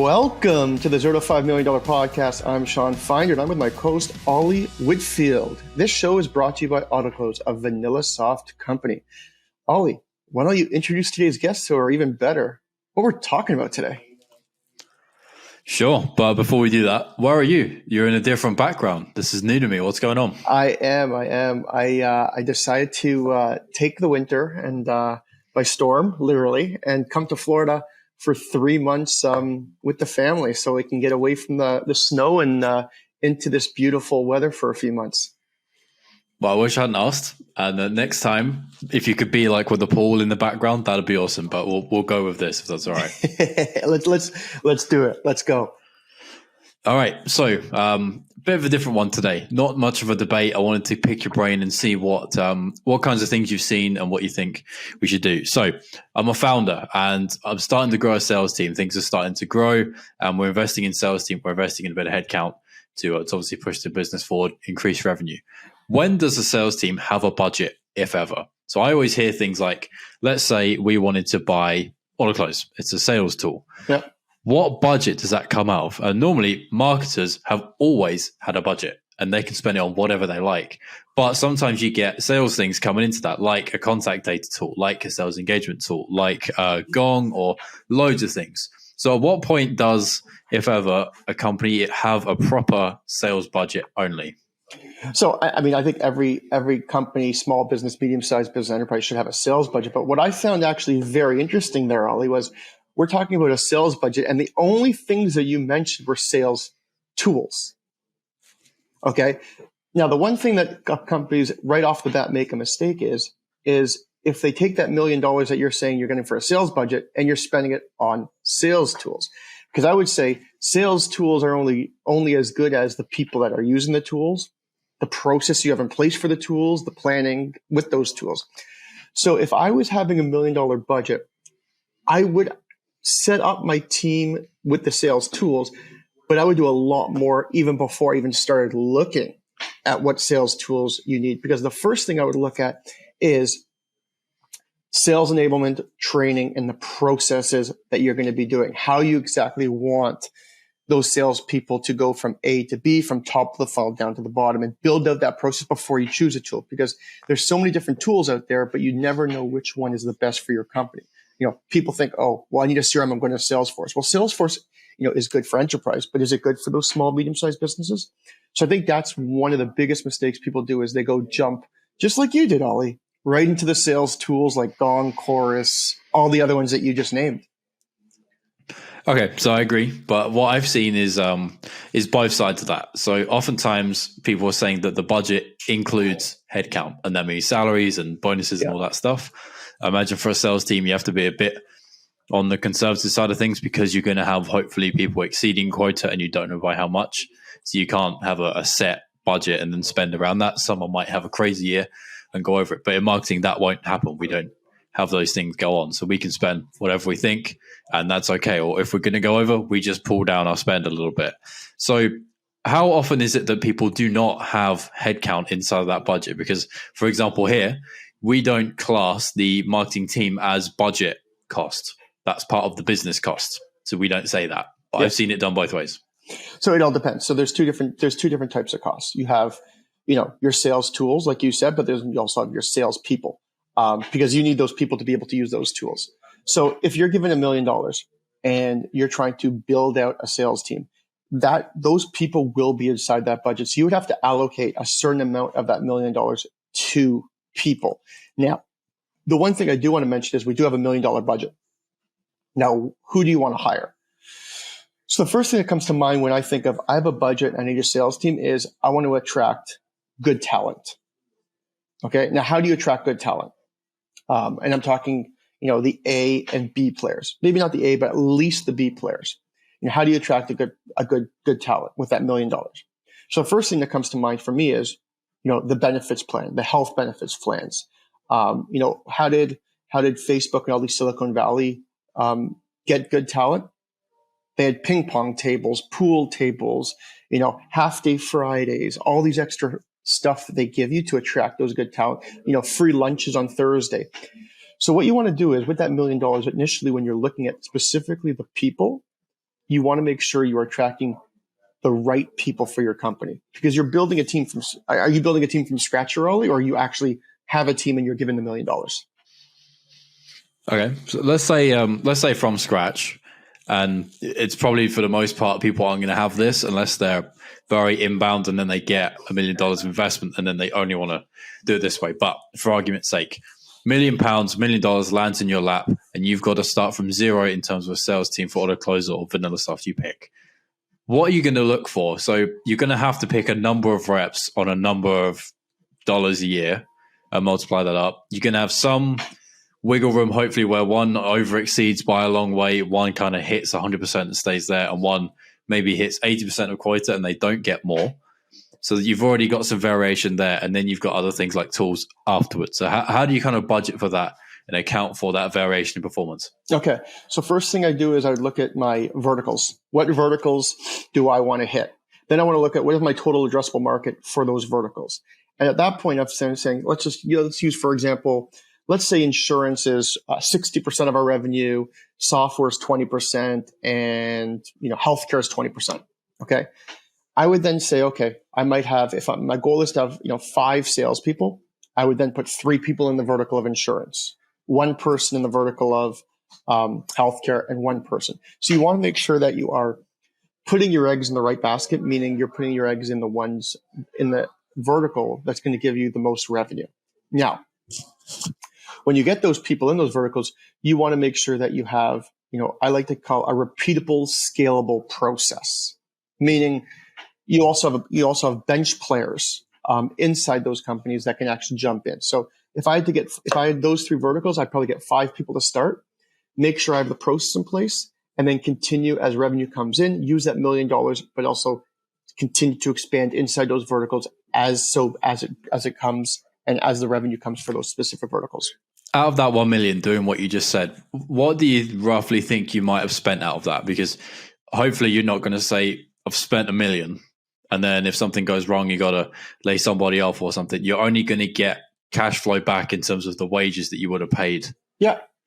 Welcome to the $0 to $5 million podcast. I'm Sean Finder, and I'm with my co-host, Ollie Whitfield. This show is brought to you by Autoklose, a vanilla soft company. Ollie, why don't you introduce today's guest, or even better, what we're talking about today? Sure, but before we do that, where are you? You're in a different background. This is new to me. What's going on? I am. I decided to take the winter and by storm, literally, and come to Florida for 3 months with the family so we can get away from the snow and into this beautiful weather for a few months. Well, I wish I hadn't asked. And next time, if you could be like with the pool in the background, that'd be awesome. But we'll go with this if that's all right. Let's do it. Let's go. All right. So, bit of a different one today. Not much of a debate. I wanted to pick your brain and see what kinds of things you've seen and what you think we should do. So, I'm a founder and I'm starting to grow a sales team. Things are starting to grow, and we're investing in sales team. We're investing in a bit of headcount to obviously push the business forward, increase revenue. When does a sales team have a budget, if ever? So I always hear things like, let's say we wanted to buy Autoklose. It's a sales tool. Yep. What budget does that come out of? And normally marketers have always had a budget and they can spend it on whatever they like. But sometimes you get sales things coming into that, like a contact data tool, like a sales engagement tool, like Gong, or loads of things. So at what point does, if ever, a company have a proper sales budget only? So, I mean, I think every company, small business, medium-sized business, enterprise should have a sales budget. But what I found actually very interesting there, Ollie, was we're talking about a sales budget, and the only things that you mentioned were sales tools. Okay. Now, the one thing that companies right off the bat make a mistake is if they take that $1 million that you're saying you're getting for a sales budget and you're spending it on sales tools. Because I would say sales tools are only as good as the people that are using the tools, the process you have in place for the tools, the planning with those tools. So if I was having $1 million budget, I would set up my team with the sales tools, but I would do a lot more even before I even started looking at what sales tools you need. Because the first thing I would look at is sales enablement, training, and the processes that you're going to be doing. How you exactly want those salespeople to go from A to B, from top of the funnel down to the bottom, and build out that process before you choose a tool. Because there's so many different tools out there, but you never know which one is the best for your company. You know, people think, oh, well, I need a CRM, I'm going to Salesforce. Well, Salesforce, is good for enterprise, but is it good for those small, medium-sized businesses? So I think that's one of the biggest mistakes people do is they go jump, just like you did, Ollie, right into the sales tools like Gong, Chorus, all the other ones that you just named. Okay, so I agree, but what I've seen is both sides of that. So oftentimes people are saying that the budget includes headcount, and that means salaries and bonuses and all that stuff. I imagine for a sales team, you have to be a bit on the conservative side of things because you're going to have hopefully people exceeding quota and you don't know by how much. So you can't have a set budget and then spend around that. Someone might have a crazy year and go over it, but in marketing that won't happen. We don't have those things go on. So we can spend whatever we think and that's okay. Or if we're going to go over, we just pull down our spend a little bit. So how often is it that people do not have headcount inside of that budget? Because for example, here, we don't class the marketing team as budget cost. That's part of the business cost. So we don't say that, but I've seen it done both ways. So it all depends. So there's two different types of costs. You have, your sales tools, like you said, but you also have your sales people. Because you need those people to be able to use those tools. So if you're given $1 million and you're trying to build out a sales team, those people will be inside that budget. So you would have to allocate a certain amount of that $1 million to people. Now, the one thing I do want to mention is we do have $1 million budget. Now, who do you want to hire? So the first thing that comes to mind when I think of I have a budget, I need a sales team is I want to attract good talent. Okay. Now, how do you attract good talent? And I'm talking, the A and B players, maybe not the A, but at least the B players. How do you attract a good talent with that $1 million? So the first thing that comes to mind for me is, the benefits plan, the health benefits plans. How did Facebook and all these Silicon Valley, get good talent? They had ping pong tables, pool tables, half day Fridays, all these extra stuff that they give you to attract those good talent, free lunches on Thursday. So what you want to do is with that $1 million initially, when you're looking at specifically the people, you want to make sure you are attracting the right people for your company, because you're building a team from. Are you building a team from scratch early, or you actually have a team and you're given $1 million? Okay, so let's say from scratch, and it's probably for the most part people aren't going to have this unless they're very inbound and then they get $1 million of investment and then they only want to do it this way. But for argument's sake, £1 million, $1 million lands in your lap, and you've got to start from zero in terms of a sales team for Autoklose or vanilla stuff you pick. What are you going to look for? So you're going to have to pick a number of reps on a number of dollars a year and multiply that up. You're going to have some wiggle room, hopefully, where one over exceeds by a long way, one kind of hits 100% and stays there, and one maybe hits 80% of quota and they don't get more. So you've already got some variation there, and then you've got other things like tools afterwards. So how do you kind of budget for that and account for that variation in performance? Okay. So first thing I do is I would look at my verticals. What verticals do I want to hit? Then I want to look at what is my total addressable market for those verticals. And at that point, I'm saying, let's use, for example, let's say insurance is 60% of our revenue, software is 20%, and healthcare is 20%. Okay. I would then say, okay, I might have, my goal is to have 5 salespeople, I would then put 3 people in the vertical of insurance, 1 person in the vertical of healthcare, and 1 person. So you want to make sure that you are putting your eggs in the right basket, meaning you're putting your eggs in the ones in the vertical that's going to give you the most revenue. Now, when you get those people in those verticals, you want to make sure that you have, I like to call a repeatable, scalable process, meaning you also have bench players inside those companies that can actually jump in. So if I had those 3 verticals, I'd probably get 5 people to start, make sure I have the process in place, and then continue as revenue comes in, use that $1 million, but also continue to expand inside those verticals as it comes and as the revenue comes for those specific verticals. Out of that 1 million, doing what you just said, what do you roughly think you might have spent out of that? Because hopefully you're not going to say, I've spent $1 million, and then if something goes wrong, you got to lay somebody off or something. You're only going to get cash flow back in terms of the wages that you would have paid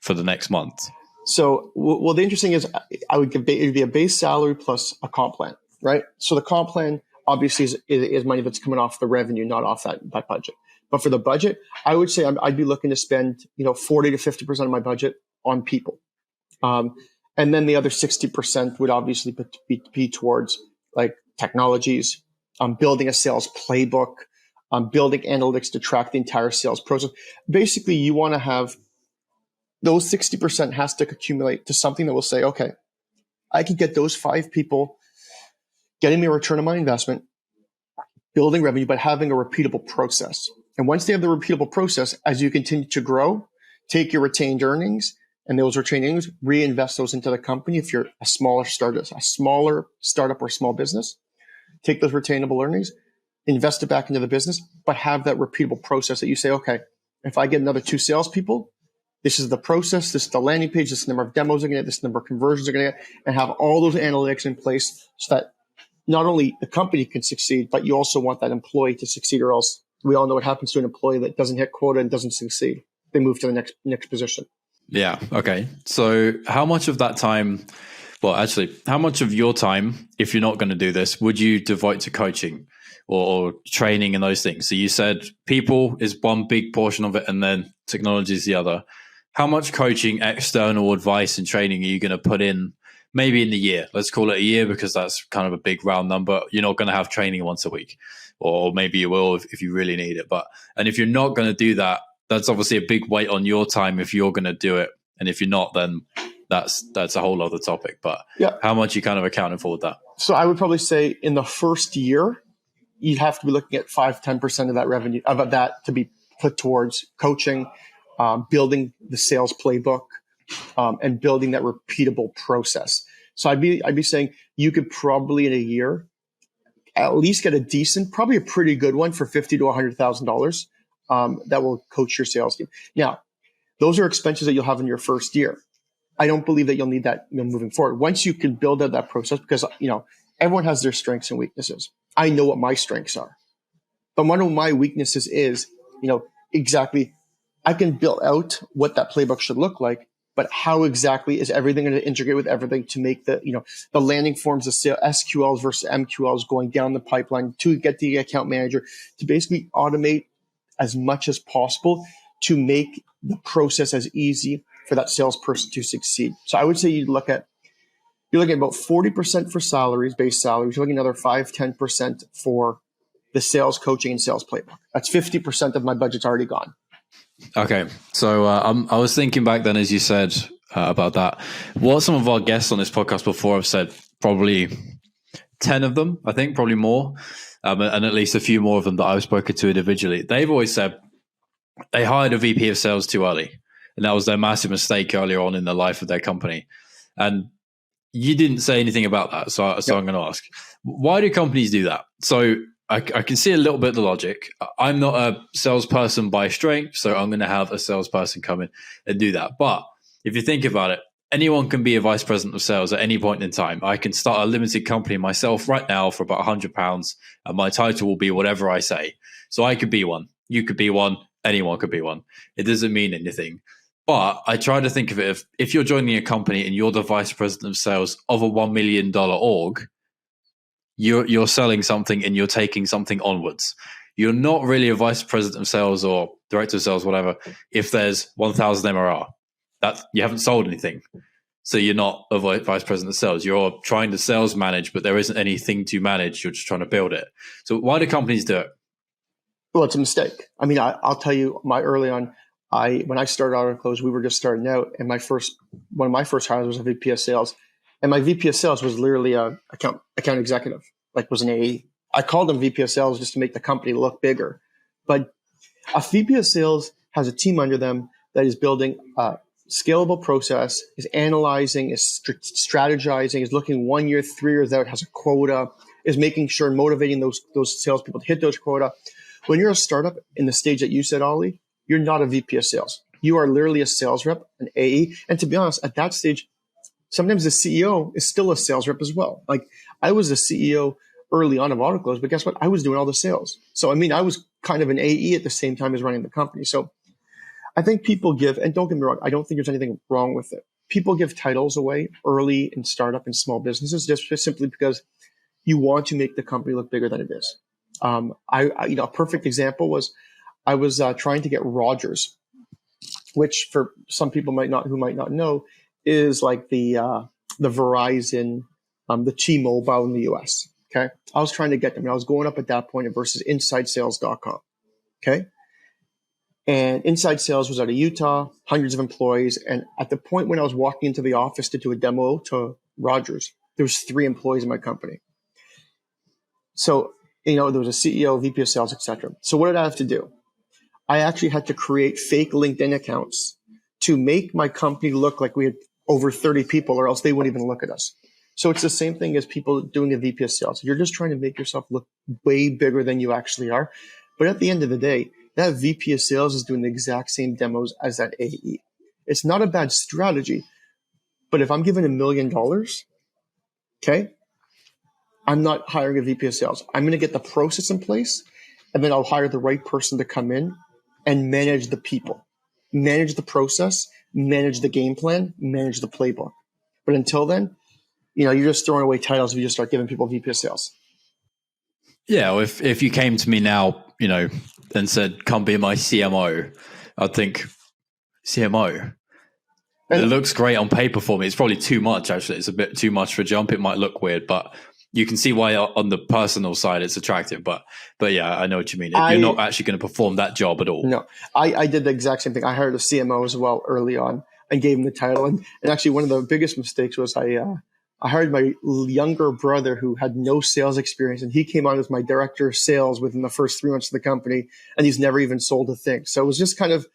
for the next month. So, well, the interesting is it would be a base salary plus a comp plan, right? So the comp plan obviously is money that's coming off the revenue, not off that budget. But for the budget, I would say I'd be looking to spend 40 to 50% of my budget on people, and then the other 60% would obviously be towards like technologies, building a sales playbook, building analytics to track the entire sales process. Basically, you want to have those 60% has to accumulate to something that will say, okay, I can get those 5 people getting me a return on my investment, building revenue, but having a repeatable process. And once they have the repeatable process, as you continue to grow, take your retained earnings and those retained earnings, reinvest those into the company. If you're a smaller startup or small business, take those retainable earnings, invest it back into the business, but have that repeatable process that you say, okay, if I get another 2 salespeople, this is the process, this is the landing page, this is the number of demos I'm going to get, this is the number of conversions I'm going to get, and have all those analytics in place so that not only the company can succeed, but you also want that employee to succeed, or else we all know what happens to an employee that doesn't hit quota and doesn't succeed. They move to the next position. Yeah. Okay. So how much of that time, well, actually, how much of your time, if you're not going to do this, would you devote to coaching or training and those things? So you said people is one big portion of it, and then technology is the other. How much coaching, external advice and training are you going to put in maybe in the year? Let's call it a year because that's kind of a big round number. You're not going to have training once a week, or maybe you will if you really need it. And if you're not going to do that, that's obviously a big weight on your time if you're going to do it. And if you're not, then that's a whole other topic. But how much you kind of accounting for with that? So I would probably say in the first year, you'd have to be looking at 5-10% of that revenue, of that to be put towards coaching, building the sales playbook, and building that repeatable process. So I'd be saying you could probably in a year at least get a decent, probably a pretty good one for $50,000 to $100,000 that will coach your sales team. Now, those are expenses that you'll have in your first year. I don't believe that you'll need that moving forward. Once you can build out that process, because everyone has their strengths and weaknesses. I know what my strengths are, but one of my weaknesses is exactly I can build out what that playbook should look like, but how exactly is everything going to integrate with everything to make the, the landing forms of SQLs versus MQLs going down the pipeline to get the account manager to basically automate as much as possible to make the process as easy for that salesperson to succeed. So I would say you're looking at about 40% for salaries, base salaries. You're looking at another 5-10% for the sales coaching and sales playbook. That's 50% of my budget's already gone. Okay. So I was thinking back then, as you said about that, what some of our guests on this podcast before have said, probably 10 of them, I think, probably more, and at least a few more of them that I've spoken to individually. They've always said they hired a VP of sales too early. And that was their massive mistake earlier on in the life of their company. And you didn't say anything about that. So I'm going to ask, why do companies do that? So I can see a little bit of the logic. I'm not a salesperson by strength, so I'm going to have a salesperson come in and do that. But if you think about it, anyone can be a vice president of sales at any point in time. I can start a limited company myself right now for about £100, and my title will be whatever I say. So I could be one. You could be one. Anyone could be one. It doesn't mean anything. But I try to think of it if you're joining a company and you're the vice president of sales of a $1 million org, you're selling something and you're taking something onwards. You're not really a vice president of sales or director of sales, whatever, if there's 1,000 MRR. That you haven't sold anything. So you're not a vice president of sales. You're trying to sales manage, but there isn't anything to manage. You're just trying to build it. So why do companies do it? Well, it's a mistake. I mean, I'll tell you, when I started Autoklose, we were just starting out, and one of my first hires was a VP of sales, and my VP of sales was literally a account executive, was an AE. I called him VP of sales just to make the company look bigger, but a VP of sales has a team under them that is building a scalable process, is analyzing, is strategizing, is looking 1 year, 3 years out, has a quota, is making sure and motivating those salespeople to hit those quota. When you're a startup in the stage that you said, Ollie, you're not a VP of sales. You are literally a sales rep, an AE. And to be honest, at that stage, sometimes the CEO is still a sales rep as well. I was a CEO early on of Autoklose, but guess what? I was doing all the sales. So, I was kind of an AE at the same time as running the company. So I think people and don't get me wrong, I don't think there's anything wrong with it. People give titles away early in startup and small businesses just simply because you want to make the company look bigger than it is. A perfect example was I was trying to get Rogers, which for some people who might not know, is like the Verizon, the T-Mobile in the US. Okay, I was trying to get them. I was going up at that point versus InsideSales.com. Okay, and Inside Sales was out of Utah, hundreds of employees, and at the point when I was walking into the office to do a demo to Rogers, there was 3 employees in my company. So there was a CEO, VP of sales, etc. So what did I have to do? I actually had to create fake LinkedIn accounts to make my company look like we had over 30 people, or else they wouldn't even look at us. So it's the same thing as people doing a VP of sales. You're just trying to make yourself look way bigger than you actually are. But at the end of the day, that VP of sales is doing the exact same demos as that AE. It's not a bad strategy, but if I'm given $1 million, okay, I'm not hiring a VP of sales. I'm going to get the process in place, and then I'll hire the right person to come in and manage the people, manage the process, manage the game plan, manage the playbook. But until then, you're just throwing away titles if you just start giving people VP of sales. Yeah, well, if you came to me now, and said, "Come be my CMO," I'd think, CMO. It looks great on paper for me. It's probably too much, actually. It's a bit too much for a jump. It might look weird, but you can see why on the personal side it's attractive. But yeah, I know what you mean. You're not actually going to perform that job at all. No, I did the exact same thing. I hired a CMO as well early on and gave him the title. And actually, one of the biggest mistakes was I hired my younger brother who had no sales experience, and he came on as my director of sales within the first 3 months of the company, and he's never even sold a thing. So it was just kind of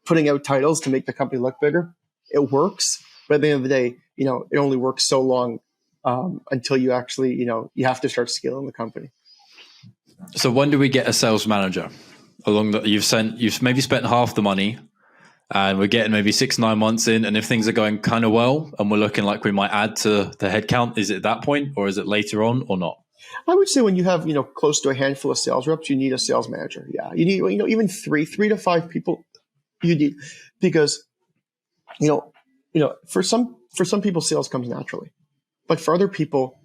putting out titles to make the company look bigger. It works, but at the end of the day, it only works so long until you actually, you have to start scaling the company. So when do we get a sales manager? You've maybe spent half the money, and we're getting maybe 6-9 months in, and if things are going kind of well and we're looking like we might add to the headcount, is it that point or is it later on or not? I would say when you have, close to a handful of sales reps, you need a sales manager. Yeah. You need, even 3 to 5 people you need, because, For some people, sales comes naturally, but for other people,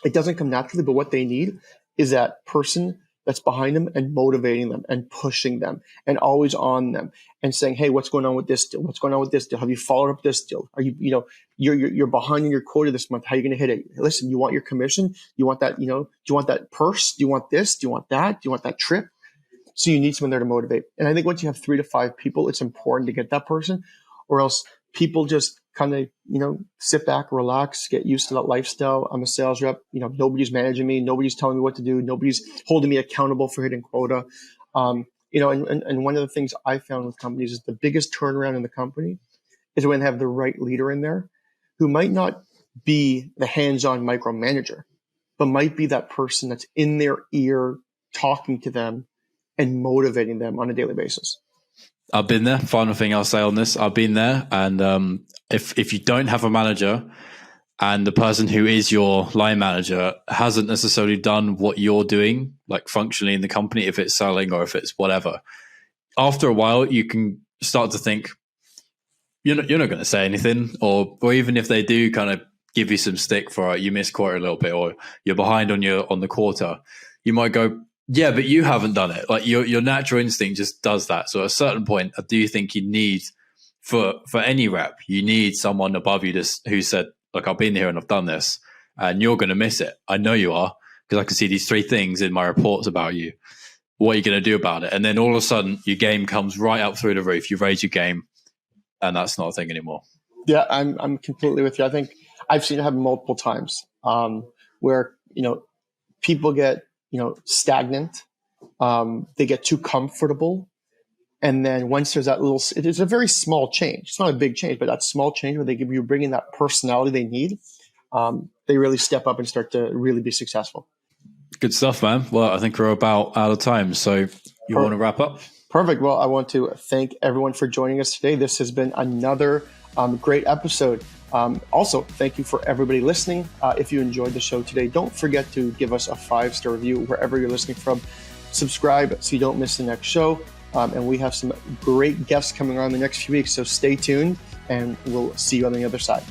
it doesn't come naturally. But what they need is that person that's behind them and motivating them and pushing them and always on them and saying, "Hey, what's going on with this deal? What's going on with this deal? Have you followed up this deal? Are you're behind in your quota this month? How are you going to hit it? Listen, you want your commission? You want that? Do you want that purse? Do you want this? Do you want that? Do you want that trip?" So you need someone there to motivate. And I think once you have 3 to 5 people, it's important to get that person, or else people just kind of, sit back, relax, get used to that lifestyle. I'm a sales rep. Nobody's managing me. Nobody's telling me what to do. Nobody's holding me accountable for hitting quota. And one of the things I found with companies is the biggest turnaround in the company is when they have the right leader in there who might not be the hands-on micromanager, but might be that person that's in their ear, talking to them and motivating them on a daily basis. I've been there. Final thing I'll say on this, I've been there. And if you don't have a manager and the person who is your line manager hasn't necessarily done what you're doing, like functionally in the company, if it's selling or if it's whatever, after a while, you can start to think, you're not going to say anything, or even if they do kind of give you some stick for you missed quarter a little bit, or you're behind on the quarter, you might go, yeah, but you haven't done it. Like your natural instinct just does that. So at a certain point, I do think you need, for any rep, you need someone above you who said, look, I've been here and I've done this, and you're going to miss it. I know you are, because I can see these 3 things in my reports about you. What are you going to do about it? And then all of a sudden, your game comes right up through the roof. You raise your game, and that's not a thing anymore. Yeah, I'm completely with you. I think I've seen it happen multiple times where, people get, stagnant. They get too comfortable. And then once there's that it is a very small change. It's not a big change, but that small change where you bring in that personality they need, they really step up and start to really be successful. Good stuff, man. Well, I think we're about out of time. So you want to wrap up? Perfect. Well, I want to thank everyone for joining us today. This has been another great episode. Also, thank you for everybody listening. If you enjoyed the show today, don't forget to give us a 5-star review wherever you're listening from. Subscribe so you don't miss the next show. And we have some great guests coming on in the next few weeks. So stay tuned, and we'll see you on the other side.